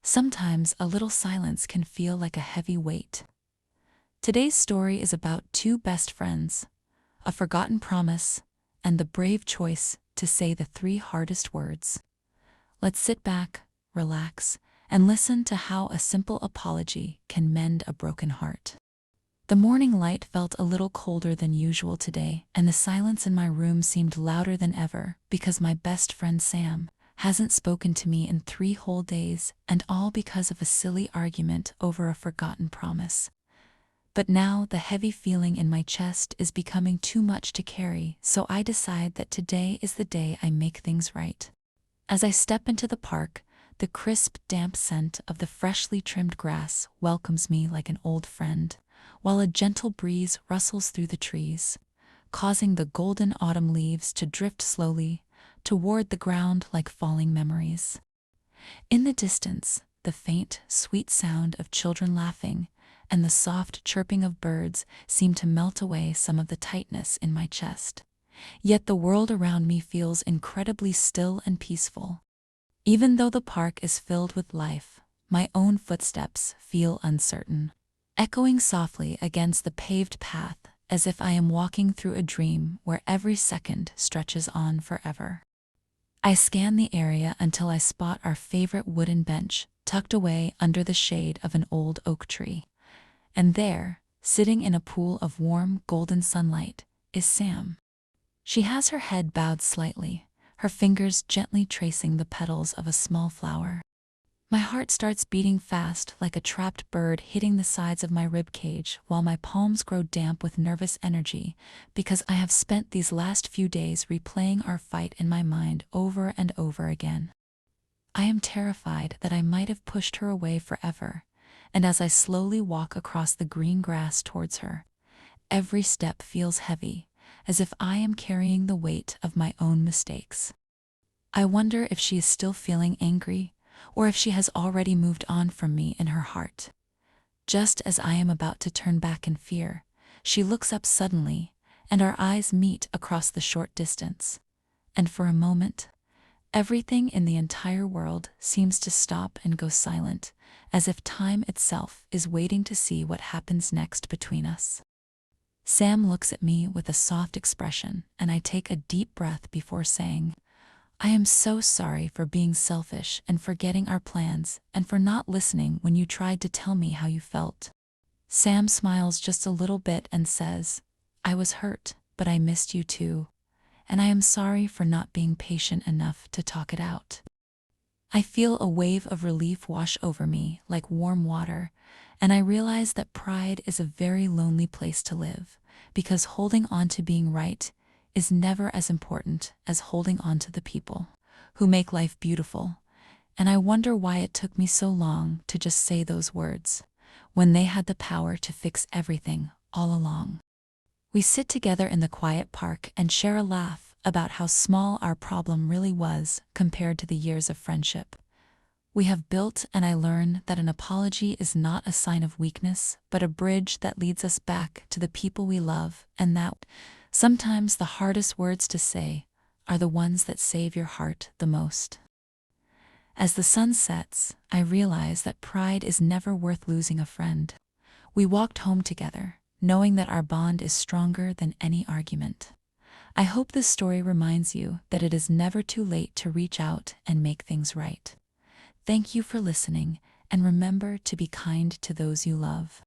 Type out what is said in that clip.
sometimes a little silence can feel like a heavy weight. Today's story is about two best friends, a forgotten promise, and the brave choice to say the three hardest words. Let's sit back, relax, and listen to how a simple apology can mend a broken heart. The morning light felt a little colder than usual today, and the silence in my room seemed louder than ever because my best friend Sam hasn't spoken to me in 3 whole days, and all because of a silly argument over a forgotten promise. But now the heavy feeling in my chest is becoming too much to carry, so I decide that today is the day I make things right. As I step into the park, the crisp, damp scent of the freshly trimmed grass welcomes me like an old friend, while a gentle breeze rustles through the trees, causing the golden autumn leaves to drift slowly toward the ground like falling memories. In the distance, the faint, sweet sound of children laughing and the soft chirping of birds seem to melt away some of the tightness in my chest. Yet the world around me feels incredibly still and peaceful. Even though the park is filled with life, my own footsteps feel uncertain, echoing softly against the paved path as if I am walking through a dream where every second stretches on forever. I scan the area until I spot our favorite wooden bench tucked away under the shade of an old oak tree. And there, sitting in a pool of warm, golden sunlight, is Sam. She has her head bowed slightly, her fingers gently tracing the petals of a small flower. My heart starts beating fast like a trapped bird hitting the sides of my rib cage, while my palms grow damp with nervous energy because I have spent these last few days replaying our fight in my mind over and over again. I am terrified that I might have pushed her away forever, and as I slowly walk across the green grass towards her, every step feels heavy, as if I am carrying the weight of my own mistakes. I wonder if she is still feeling angry, or if she has already moved on from me in her heart. Just as I am about to turn back in fear, she looks up suddenly, and our eyes meet across the short distance. And for a moment, everything in the entire world seems to stop and go silent, as if time itself is waiting to see what happens next between us. Sam looks at me with a soft expression, and I take a deep breath before saying, "I am so sorry for being selfish and forgetting our plans and for not listening when you tried to tell me how you felt." Sam smiles just a little bit and says, "I was hurt, but I missed you too, and I am sorry for not being patient enough to talk it out." I feel a wave of relief wash over me like warm water, and I realize that pride is a very lonely place to live, because holding on to being right is never as important as holding on to the people who make life beautiful. And I wonder why it took me so long to just say those words, when they had the power to fix everything all along. We sit together in the quiet park and share a laugh about how small our problem really was compared to the years of friendship we have built, and I learn that an apology is not a sign of weakness, but a bridge that leads us back to the people we love, and that sometimes the hardest words to say are the ones that save your heart the most. As the sun sets, I realize that pride is never worth losing a friend. We walked home together, knowing that our bond is stronger than any argument. I hope this story reminds you that it is never too late to reach out and make things right. Thank you for listening, and remember to be kind to those you love.